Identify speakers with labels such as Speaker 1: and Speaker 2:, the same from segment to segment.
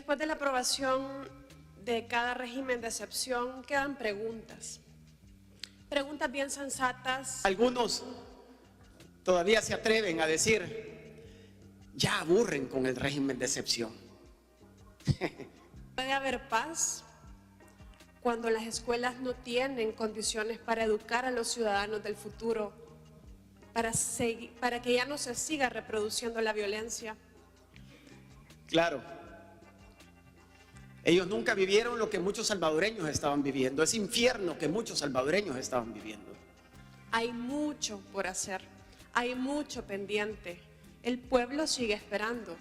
Speaker 1: Después de la aprobación de cada régimen de excepción quedan preguntas. Preguntas bien sensatas.
Speaker 2: Algunos todavía se atreven a decir, ya aburren con el régimen de excepción.
Speaker 1: ¿Puede haber paz cuando las escuelas no tienen condiciones para educar a los ciudadanos del futuro, para que ya no se siga reproduciendo la violencia?
Speaker 2: Claro, ellos nunca vivieron lo que muchos salvadoreños estaban viviendo, ese infierno que muchos salvadoreños estaban viviendo.
Speaker 1: Hay mucho por hacer, hay mucho pendiente. El pueblo sigue esperando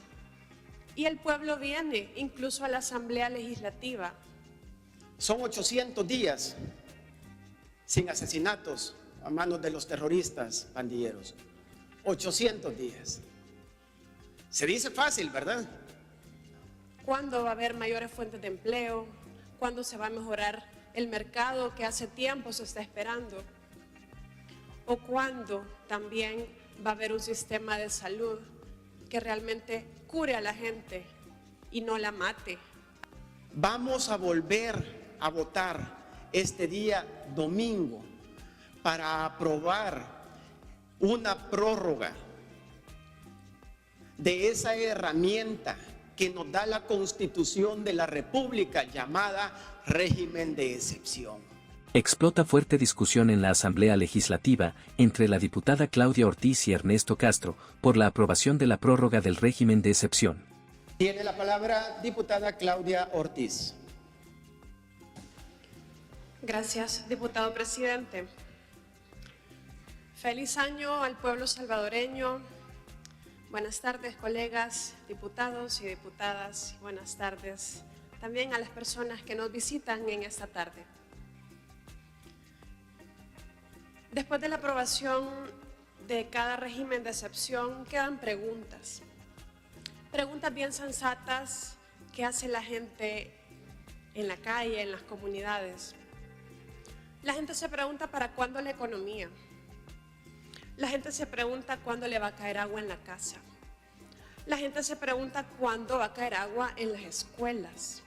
Speaker 1: y el pueblo viene incluso a la Asamblea Legislativa.
Speaker 2: Son 800 días sin asesinatos a manos de los terroristas pandilleros. 800 días. Se dice fácil, ¿verdad?
Speaker 1: ¿Cuándo va a haber mayores fuentes de empleo? ¿Cuándo se va a mejorar el mercado que hace tiempo se está esperando? ¿O cuándo también va a haber un sistema de salud que realmente cure a la gente y no la mate?
Speaker 2: Vamos a volver a votar este día domingo para aprobar una prórroga de esa herramienta que nos da la Constitución de la República llamada régimen de excepción.
Speaker 3: Explota fuerte discusión en la Asamblea Legislativa entre la diputada Claudia Ortiz y Ernesto Castro por la aprobación de la prórroga del régimen de excepción.
Speaker 2: Tiene la palabra diputada Claudia Ortiz.
Speaker 1: Gracias, diputado presidente. Feliz año al pueblo salvadoreño. Buenas tardes, colegas, diputados y diputadas. Buenas tardes también a las personas que nos visitan en esta tarde. Después de la aprobación de cada régimen de excepción quedan preguntas. Preguntas bien sensatas que hace la gente en la calle, en las comunidades. La gente se pregunta ¿para cuándo la economía? La gente se pregunta cuándo le va a caer agua en la casa. La gente se pregunta cuándo va a caer agua en las escuelas.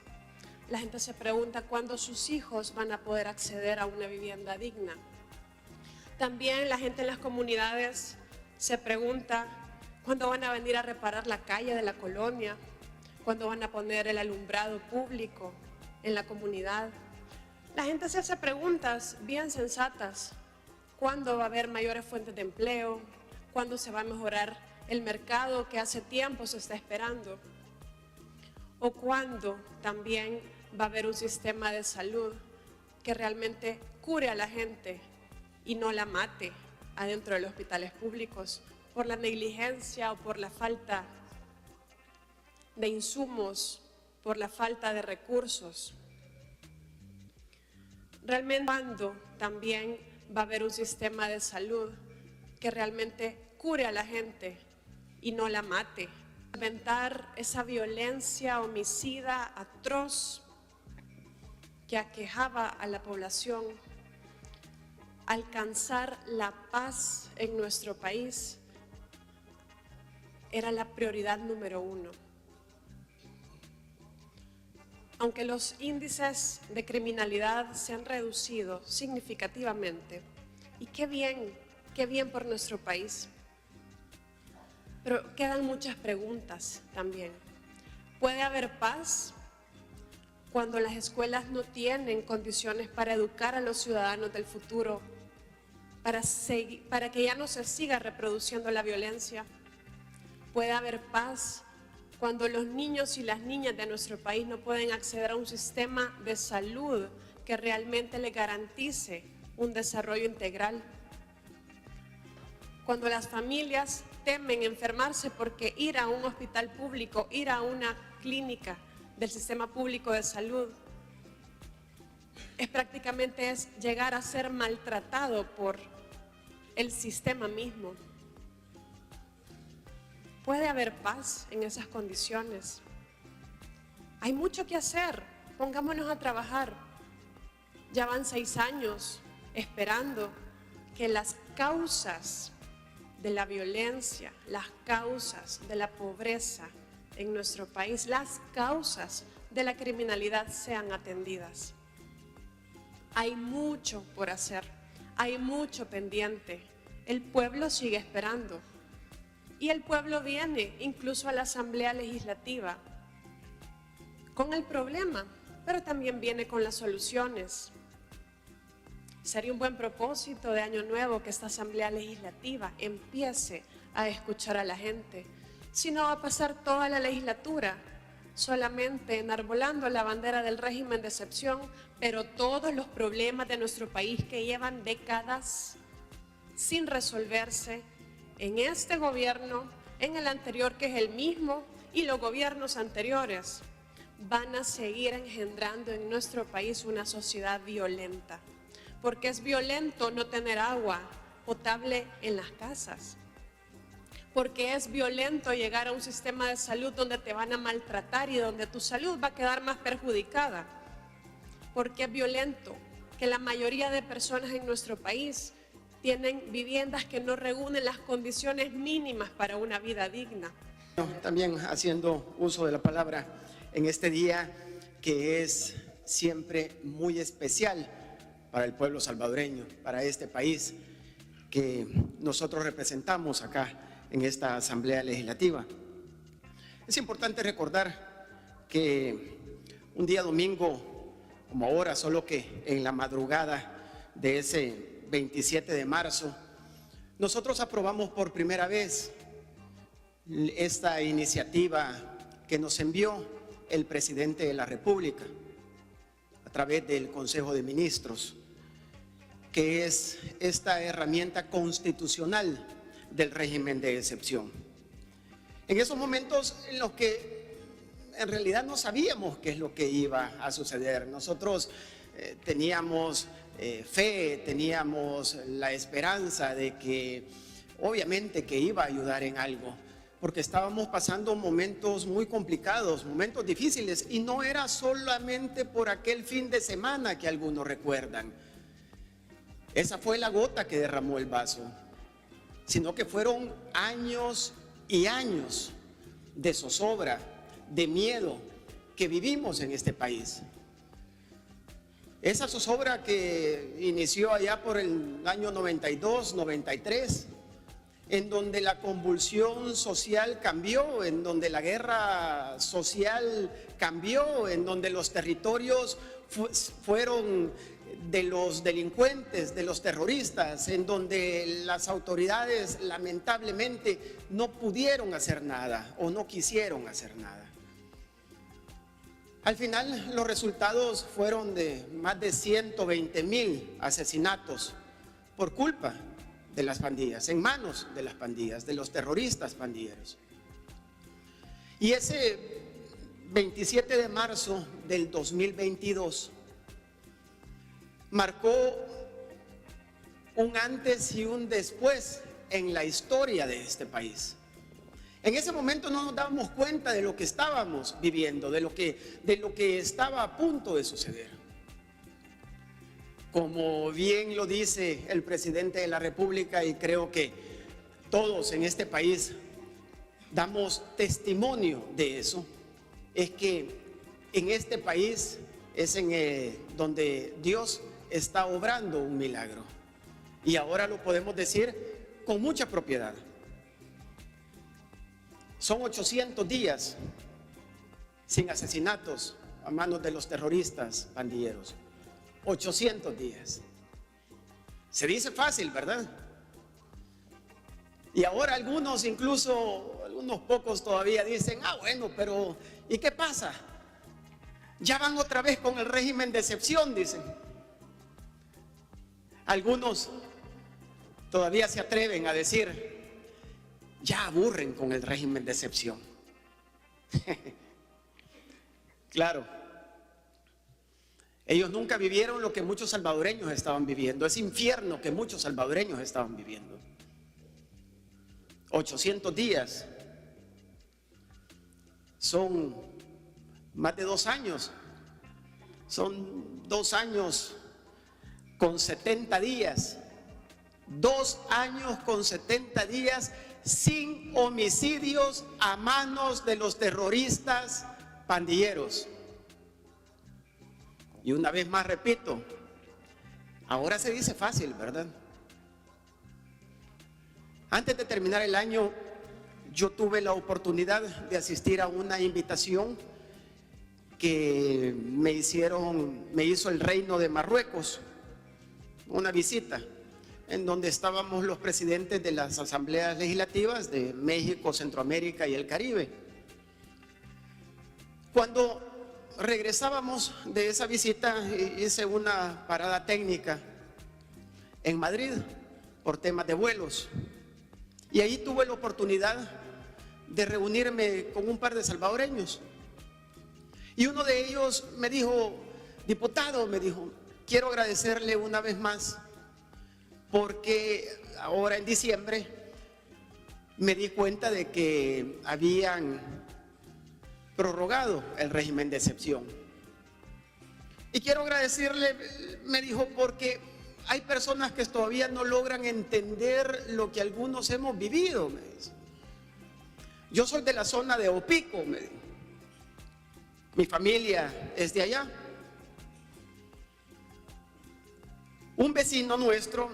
Speaker 1: La gente se pregunta cuándo sus hijos van a poder acceder a una vivienda digna. También la gente en las comunidades se pregunta cuándo van a venir a reparar la calle de la colonia, cuándo van a poner el alumbrado público en la comunidad. La gente se hace preguntas bien sensatas. ¿Cuándo va a haber mayores fuentes de empleo? ¿Cuándo se va a mejorar el mercado que hace tiempo se está esperando? ¿O cuándo también va a haber un sistema de salud que realmente cure a la gente y no la mate adentro de los hospitales públicos por la negligencia o por la falta de insumos, por la falta de recursos? Realmente, ¿cuándo también va a haber un sistema de salud que realmente cure a la gente y no la mate? Inventar esa violencia homicida atroz que aquejaba a la población, alcanzar la paz en nuestro país era la prioridad número uno. Aunque los índices de criminalidad se han reducido significativamente, y qué bien por nuestro país, pero quedan muchas preguntas también. ¿Puede haber paz cuando las escuelas no tienen condiciones para educar a los ciudadanos del futuro, para que ya no se siga reproduciendo la violencia? ¿Puede haber paz cuando los niños y las niñas de nuestro país no pueden acceder a un sistema de salud que realmente les garantice un desarrollo integral? Cuando las familias temen enfermarse porque ir a un hospital público, ir a una clínica del sistema público de salud, prácticamente es llegar a ser maltratado por el sistema mismo. ¿Puede haber paz en esas condiciones? Hay mucho que hacer, pongámonos a trabajar. Ya van 6 años esperando que las causas de la violencia, las causas de la pobreza en nuestro país, las causas de la criminalidad sean atendidas. Hay mucho por hacer, hay mucho pendiente. El pueblo sigue esperando y el pueblo viene incluso a la Asamblea Legislativa con el problema, pero también viene con las soluciones. Sería un buen propósito de Año Nuevo que esta Asamblea Legislativa empiece a escuchar a la gente. Si no, va a pasar toda la legislatura solamente enarbolando la bandera del régimen de excepción, pero todos los problemas de nuestro país que llevan décadas sin resolverse en este gobierno, en el anterior que es el mismo y los gobiernos anteriores, van a seguir engendrando en nuestro país una sociedad violenta. Porque es violento no tener agua potable en las casas. Porque es violento llegar a un sistema de salud donde te van a maltratar y donde tu salud va a quedar más perjudicada. Porque es violento que la mayoría de personas en nuestro país tienen viviendas que no reúnen las condiciones mínimas para una vida digna.
Speaker 2: También haciendo uso de la palabra en este día que es siempre muy especial para el pueblo salvadoreño, para este país que nosotros representamos acá en esta Asamblea Legislativa. Es importante recordar que un día domingo, como ahora, solo que en la madrugada de ese 27 de marzo, nosotros aprobamos por primera vez esta iniciativa que nos envió el presidente de la República a través del Consejo de Ministros, que es esta herramienta constitucional del régimen de excepción. En esos momentos en los que en realidad no sabíamos qué es lo que iba a suceder, nosotros teníamos fe, teníamos la esperanza de que obviamente que iba a ayudar en algo, porque estábamos pasando momentos muy complicados, momentos difíciles, y no era solamente por aquel fin de semana que algunos recuerdan. Esa fue la gota que derramó el vaso, sino que fueron años y años de zozobra, de miedo que vivimos en este país. Esa zozobra que inició allá por el año 92, 93, en donde la convulsión social cambió, en donde la guerra social cambió, en donde los territorios fueron de los delincuentes, de los terroristas, en donde las autoridades lamentablemente no pudieron hacer nada o no quisieron hacer nada. Al final los resultados fueron de más de 120,000 asesinatos por culpa de las pandillas, en manos de las pandillas, de los terroristas pandilleros. Y ese 27 de marzo del 2022 marcó un antes y un después en la historia de este país. En ese momento no nos dábamos cuenta de lo que estábamos viviendo, de lo que estaba a punto de suceder. Como bien lo dice el presidente de la República, y creo que todos en este país damos testimonio de eso, es que en este país es donde Dios está obrando un milagro. Y ahora lo podemos decir con mucha propiedad. Son 800 días sin asesinatos a manos de los terroristas pandilleros. 800 días. Se dice fácil, ¿verdad? Y ahora algunos, incluso algunos pocos todavía dicen, bueno, pero ¿y qué pasa? Ya van otra vez con el régimen de excepción, dicen. Algunos todavía se atreven a decir, ya aburren con el régimen de excepción. Claro, ellos nunca vivieron lo que muchos salvadoreños estaban viviendo, ese infierno que muchos salvadoreños estaban viviendo. 800 días son más de 2 años, son 2 años con 70 días, 2 años con 70 días sin homicidios a manos de los terroristas pandilleros. Y una vez más repito, ahora se dice fácil, ¿verdad? Antes de terminar el año, yo tuve la oportunidad de asistir a una invitación que me hizo el Reino de Marruecos, una visita en donde estábamos los presidentes de las asambleas legislativas de México, Centroamérica y el Caribe. Cuando regresábamos de esa visita, hice una parada técnica en Madrid por temas de vuelos. Y ahí tuve la oportunidad de reunirme con un par de salvadoreños. Y uno de ellos me dijo, diputado, me dijo, quiero agradecerle una vez más porque ahora en diciembre me di cuenta de que habían prorrogado el régimen de excepción. Y quiero agradecerle, me dijo, porque hay personas que todavía no logran entender lo que algunos hemos vivido, me dice. Yo soy de la zona de Opico, me dijo. Mi familia es de allá. Un vecino nuestro,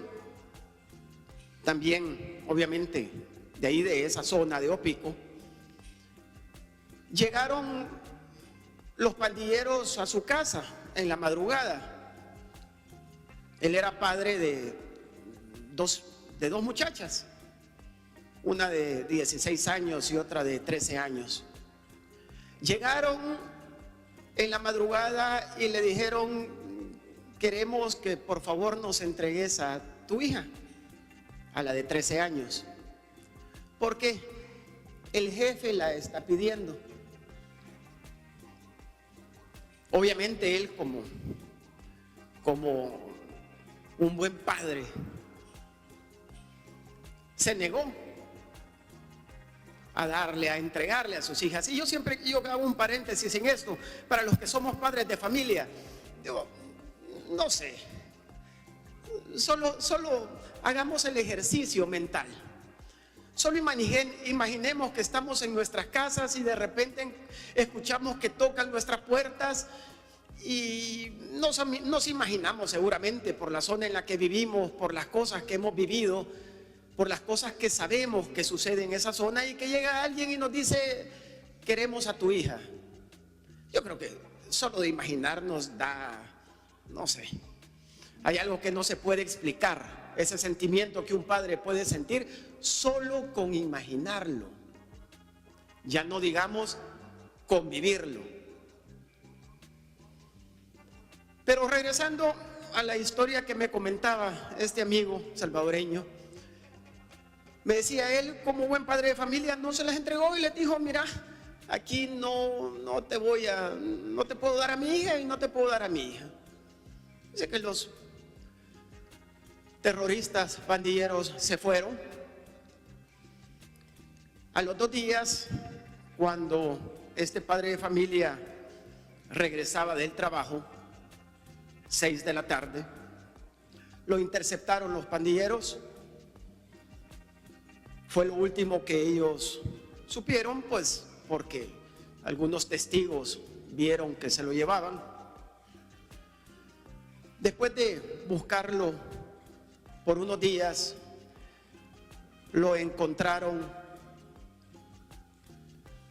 Speaker 2: también obviamente de ahí de esa zona de Opico, llegaron los pandilleros a su casa en la madrugada. Él era padre de dos muchachas, una de 16 años y otra de 13 años. Llegaron en la madrugada y le dijeron, queremos que por favor nos entregues a tu hija, a la de 13 años, porque el jefe la está pidiendo. Obviamente él como un buen padre se negó a entregarle a sus hijas. Y yo hago un paréntesis en esto, para los que somos padres de familia, digo, no sé, solo hagamos el ejercicio mental. Solo imaginemos que estamos en nuestras casas y de repente escuchamos que tocan nuestras puertas y nos imaginamos seguramente por la zona en la que vivimos, por las cosas que hemos vivido, por las cosas que sabemos que suceden en esa zona, y que llega alguien y nos dice, queremos a tu hija. Yo creo que solo de imaginarnos da, no sé, hay algo que no se puede explicar, ese sentimiento que un padre puede sentir solo con imaginarlo, ya no digamos convivirlo. Pero regresando a la historia que me comentaba este amigo salvadoreño, me decía él, como buen padre de familia, no se las entregó y les dijo, mira, aquí no te puedo dar a mi hija y no te puedo dar a mi hija. Dice que los terroristas pandilleros se fueron. A los 2 días, cuando este padre de familia regresaba del trabajo, 6 de la tarde, lo interceptaron los pandilleros. Fue lo último que ellos supieron, pues porque algunos testigos vieron que se lo llevaban. Después de buscarlo por unos días, lo encontraron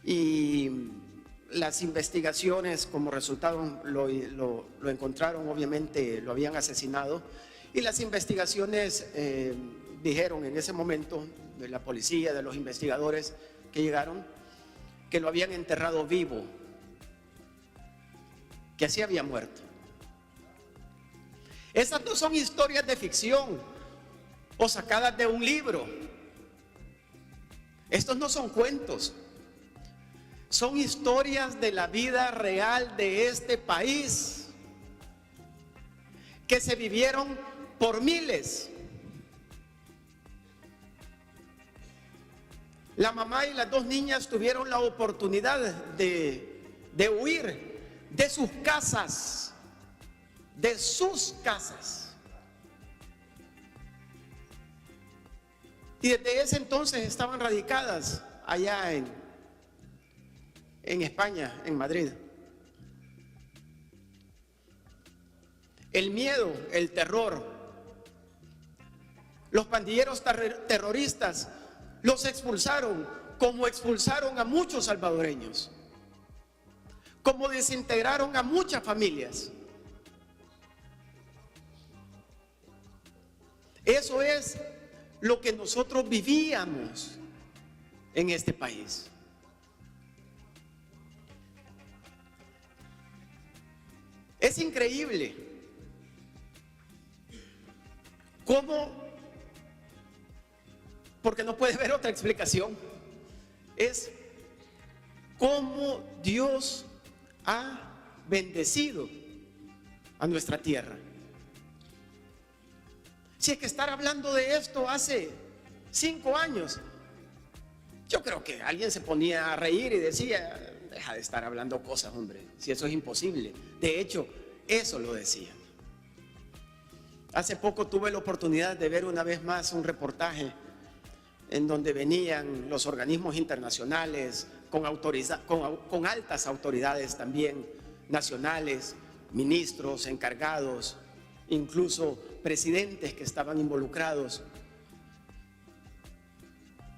Speaker 2: y las investigaciones como resultado lo encontraron, obviamente lo habían asesinado, y las investigaciones dijeron en ese momento, de la policía, de los investigadores que llegaron, que lo habían enterrado vivo, que así había muerto. Esas no son historias de ficción o sacadas de un libro. Estos no son cuentos. Son historias de la vida real de este país que se vivieron por miles. La mamá y las 2 niñas tuvieron la oportunidad de huir de sus casas, Y desde ese entonces estaban radicadas allá en España, en Madrid. El miedo, el terror, los pandilleros terroristas los expulsaron, como expulsaron a muchos salvadoreños, como desintegraron a muchas familias. Eso es lo que nosotros vivíamos en este país. Es increíble cómo, porque no puede haber otra explicación, es cómo Dios ha bendecido a nuestra tierra. Si es que estar hablando de esto hace 5 años, yo creo que alguien se ponía a reír y decía: deja de estar hablando cosas, hombre, si eso es imposible. De hecho, eso lo decían. Hace poco tuve la oportunidad de ver una vez más un reportaje en donde venían los organismos internacionales con altas autoridades también nacionales, ministros, encargados, incluso presidentes que estaban involucrados,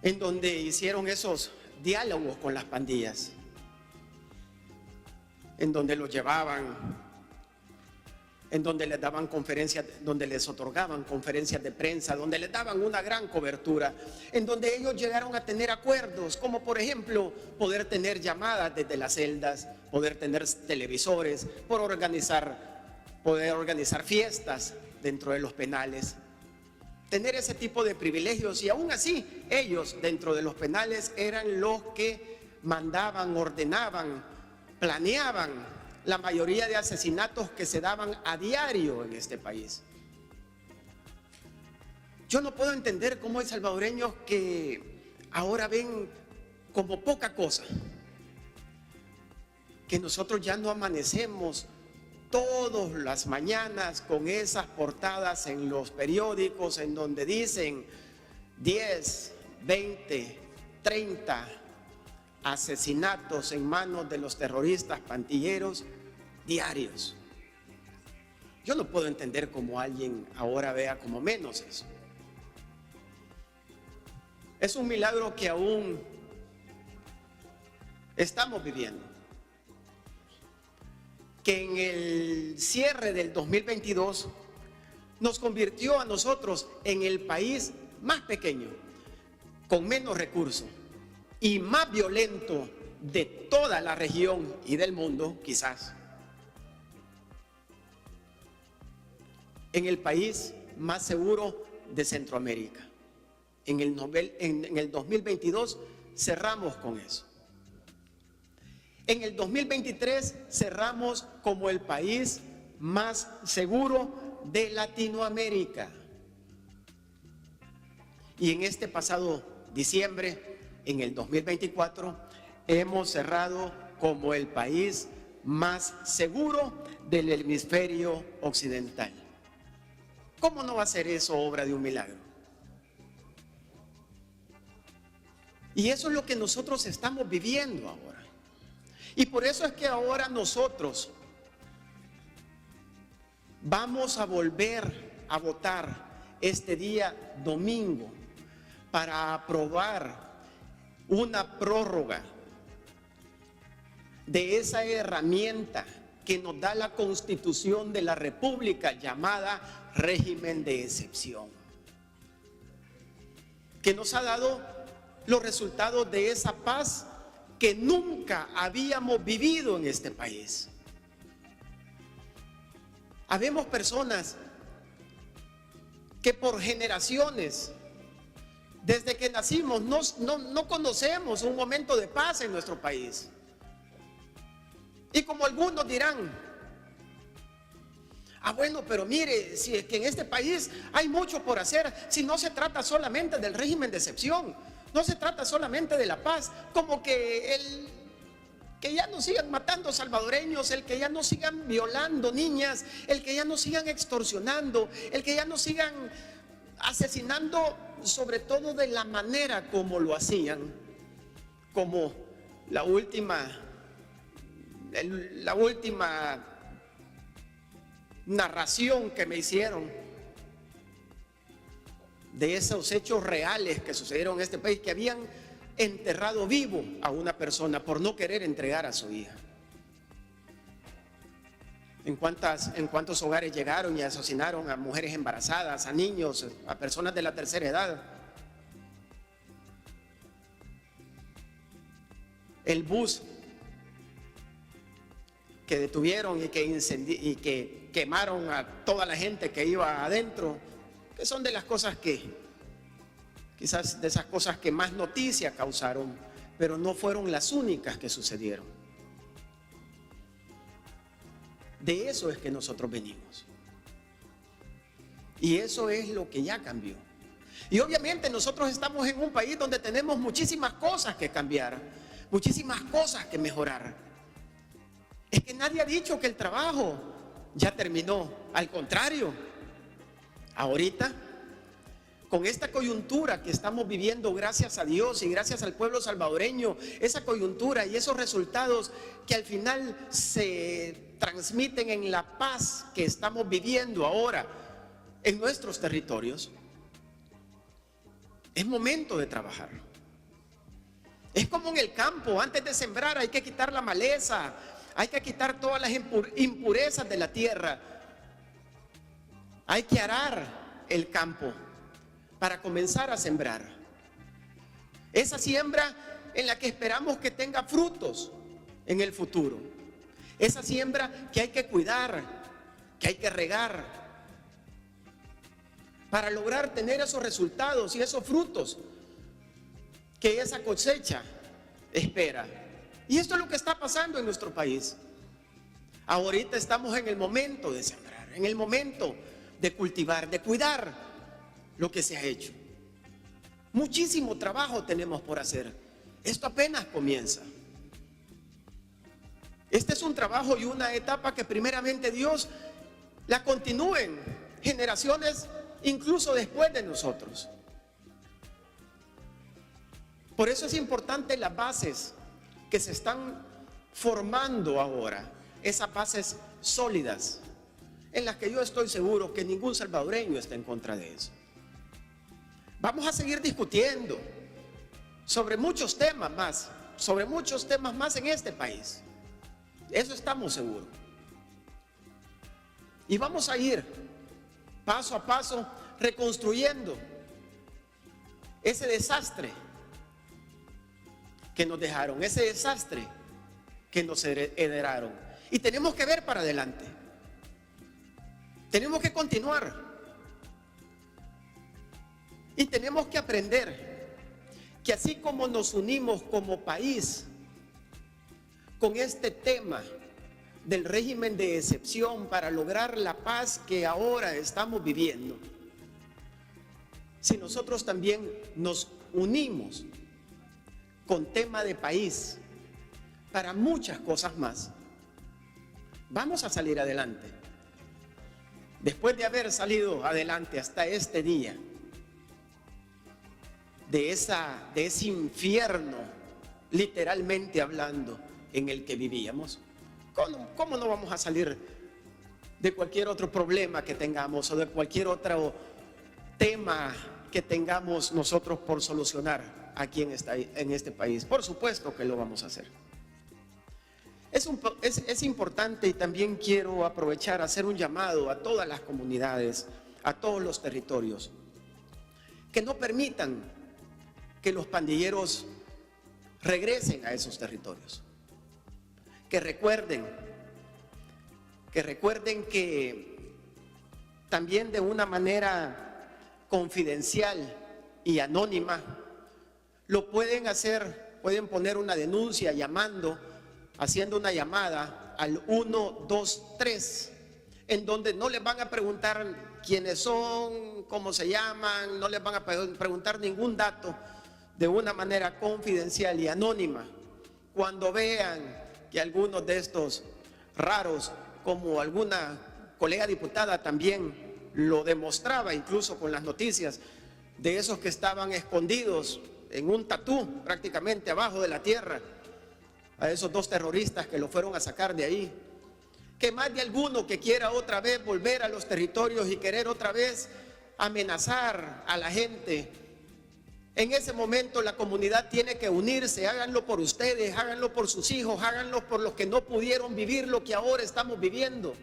Speaker 2: en donde hicieron esos diálogos con las pandillas, en donde los llevaban, en donde les daban conferencias, donde les otorgaban conferencias de prensa, donde les daban una gran cobertura, en donde ellos llegaron a tener acuerdos, como por ejemplo poder tener llamadas desde las celdas, poder tener televisores, poder organizar fiestas dentro de los penales, tener ese tipo de privilegios. Y aún así ellos dentro de los penales eran los que mandaban, ordenaban, planeaban la mayoría de asesinatos que se daban a diario en este país. Yo no puedo entender cómo hay salvadoreños que ahora ven como poca cosa que nosotros ya no amanecemos todas las mañanas con esas portadas en los periódicos en donde dicen 10, 20, 30 asesinatos en manos de los terroristas pandilleros diarios. Yo no puedo entender cómo alguien ahora vea como menos eso. Es un milagro que aún estamos viviendo, que en el cierre del 2022 nos convirtió a nosotros en el país más pequeño, con menos recursos y más violento de toda la región y del mundo, quizás, en el país más seguro de Centroamérica. En el 2022 cerramos con eso. En el 2023 cerramos como el país más seguro de Latinoamérica. Y en este pasado diciembre, en el 2024, hemos cerrado como el país más seguro del hemisferio occidental. ¿Cómo no va a ser eso obra de un milagro? Y eso es lo que nosotros estamos viviendo ahora. Y por eso es que ahora nosotros vamos a volver a votar este día domingo para aprobar una prórroga de esa herramienta que nos da la Constitución de la República llamada régimen de excepción, que nos ha dado los resultados de esa paz que nunca habíamos vivido en este país. Habemos personas que por generaciones, desde que nacimos, no conocemos un momento de paz en nuestro país. Y como algunos dirán: bueno, pero mire, si es que en este país hay mucho por hacer, si no se trata solamente del régimen de excepción, no se trata solamente de la paz, como que que ya no sigan matando salvadoreños, el que ya no sigan violando niñas, el que ya no sigan extorsionando, el que ya no sigan asesinando sobre todo de la manera como lo hacían, como la última narración que me hicieron de esos hechos reales que sucedieron en este país, que habían enterrado vivo a una persona por no querer entregar a su hija. ¿En cuántos hogares llegaron y asesinaron a mujeres embarazadas, a niños, a personas de la tercera edad? El bus que detuvieron y que quemaron a toda la gente que iba adentro, que son de las cosas que, quizás de esas cosas que más noticia causaron, pero no fueron las únicas que sucedieron. De eso es que nosotros venimos. Y eso es lo que ya cambió. Y obviamente nosotros estamos en un país donde tenemos muchísimas cosas que cambiar, muchísimas cosas que mejorar. Es que nadie ha dicho que el trabajo ya terminó. Al contrario, ahorita, con esta coyuntura que estamos viviendo, gracias a Dios y gracias al pueblo salvadoreño, esa coyuntura y esos resultados que al final se transmiten en la paz que estamos viviendo ahora en nuestros territorios, es momento de trabajar. Es como en el campo, antes de sembrar hay que quitar la maleza, hay que quitar todas las impurezas de la tierra, hay que arar el campo para comenzar a sembrar. Esa siembra en la que esperamos que tenga frutos en el futuro. Esa siembra que hay que cuidar, que hay que regar, para lograr tener esos resultados y esos frutos que esa cosecha espera. Y esto es lo que está pasando en nuestro país. Ahorita estamos en el momento de sembrar, en el momento de cultivar, de cuidar lo que se ha hecho. Muchísimo trabajo tenemos por hacer. Esto apenas comienza. Este es un trabajo y una etapa que primeramente Dios la continúen generaciones incluso después de nosotros. Por eso es importante las bases que se están formando ahora, esas bases sólidas, en las que yo estoy seguro que ningún salvadoreño está en contra de eso. Vamos a seguir discutiendo sobre muchos temas más en este país. Eso estamos seguros. Y vamos a ir paso a paso reconstruyendo ese desastre que nos dejaron, ese desastre que nos heredaron. Y tenemos que ver para adelante. Tenemos que continuar. Y tenemos que aprender que así como nos unimos como país con este tema del régimen de excepción para lograr la paz que ahora estamos viviendo, si nosotros también nos unimos con tema de país para muchas cosas más, vamos a salir adelante. Después de haber salido adelante hasta este día, de ese infierno, literalmente hablando, en el que vivíamos, ¿cómo no vamos a salir de cualquier otro problema que tengamos o de cualquier otro tema que tengamos nosotros por solucionar aquí en este país? Por supuesto que lo vamos a hacer. Es importante, y también quiero aprovechar a hacer un llamado a todas las comunidades, a todos los territorios, que no permitan que los pandilleros regresen a esos territorios. Que recuerden que también de una manera confidencial y anónima lo pueden hacer, pueden poner una denuncia haciendo una llamada al 123, en donde no les van a preguntar quiénes son, cómo se llaman, no les van a preguntar ningún dato, de una manera confidencial y anónima. Cuando vean que algunos de estos raros, como alguna colega diputada también lo demostraba incluso con las noticias de esos que estaban escondidos en un tatú prácticamente abajo de la tierra, a esos 2 terroristas que lo fueron a sacar de ahí. Que más de alguno que quiera otra vez volver a los territorios y querer otra vez amenazar a la gente. En ese momento la comunidad tiene que unirse, háganlo por ustedes, háganlo por sus hijos, háganlo por los que no pudieron vivir lo que ahora estamos viviendo,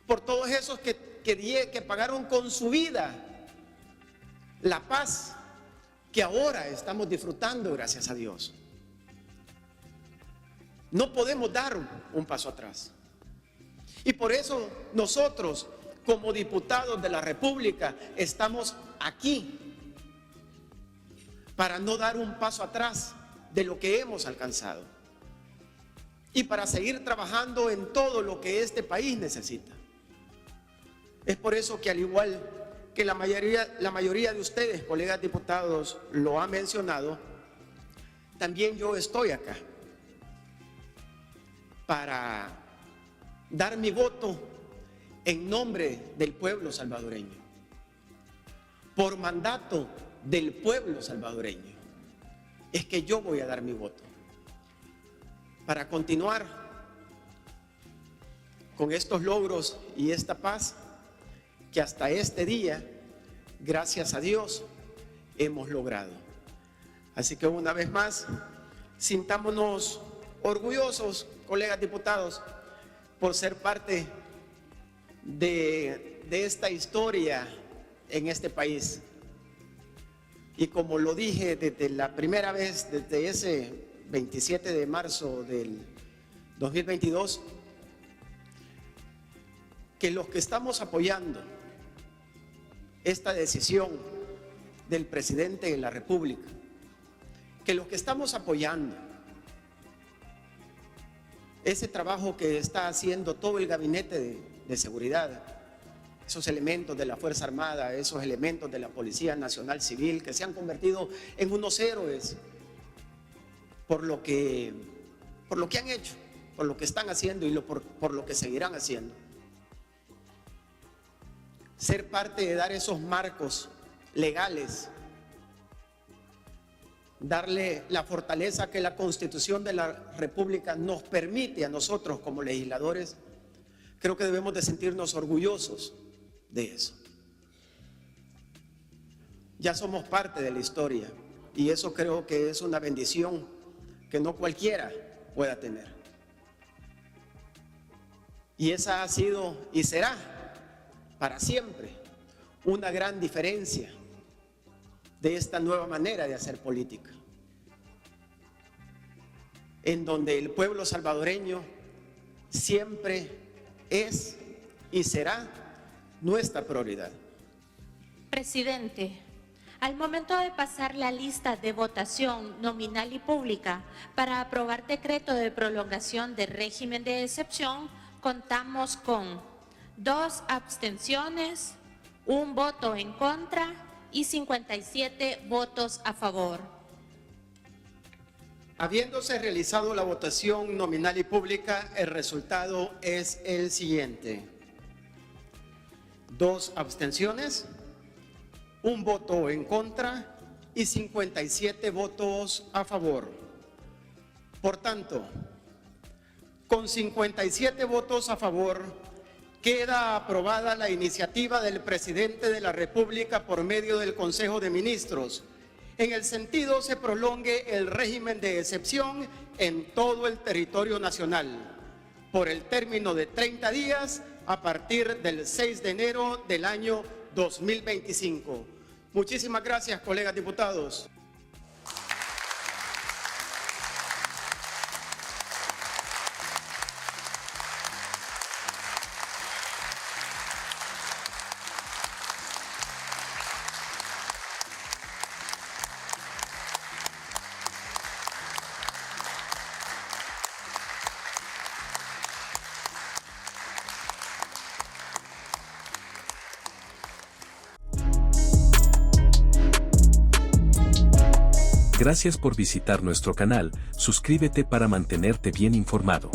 Speaker 2: por todos esos que pagaron con su vida la paz que ahora estamos disfrutando, gracias a Dios. No podemos dar un paso atrás. Y por eso nosotros, como diputados de la República, estamos aquí para no dar un paso atrás de lo que hemos alcanzado y para seguir trabajando en todo lo que este país necesita. Es por eso que, al igual que la mayoría de ustedes, colegas diputados, lo ha mencionado, también yo estoy acá para dar mi voto en nombre del pueblo salvadoreño, por mandato del pueblo salvadoreño. Es que yo voy a dar mi voto para continuar con estos logros y esta paz que hasta este día, gracias a Dios, hemos logrado. Así que una vez más, sintámonos orgullosos, colegas diputados, por ser parte de esta historia en este país. Y como lo dije desde la primera vez, desde ese 27 de marzo del 2022, que los que estamos apoyando esta decisión del presidente de la República, que los que estamos apoyando ese trabajo que está haciendo todo el gabinete de seguridad, esos elementos de la Fuerza Armada, esos elementos de la Policía Nacional Civil, que se han convertido en unos héroes por lo que han hecho, por lo que están haciendo y por lo que seguirán haciendo. Ser parte de dar esos marcos legales, darle la fortaleza que la Constitución de la República nos permite a nosotros como legisladores, creo que debemos de sentirnos orgullosos de eso. Ya somos parte de la historia y eso creo que es una bendición que no cualquiera pueda tener. Y esa ha sido y será para siempre una gran diferencia de esta nueva manera de hacer política, en donde el pueblo salvadoreño siempre es y será nuestra prioridad.
Speaker 4: Presidente, al momento de pasar la lista de votación nominal y pública para aprobar decreto de prolongación del régimen de excepción, contamos con 2 abstenciones, 1 voto en contra y 57 votos a favor.
Speaker 2: Habiéndose realizado la votación nominal y pública, el resultado es el siguiente: 2 abstenciones, 1 voto en contra y 57 votos a favor. Por tanto, con 57 votos a favor, queda aprobada la iniciativa del presidente de la República por medio del Consejo de Ministros. En el sentido se prolongue el régimen de excepción en todo el territorio nacional por el término de 30 días a partir del 6 de enero del año 2025. Muchísimas gracias, colegas diputados.
Speaker 3: Gracias por visitar nuestro canal, suscríbete para mantenerte bien informado.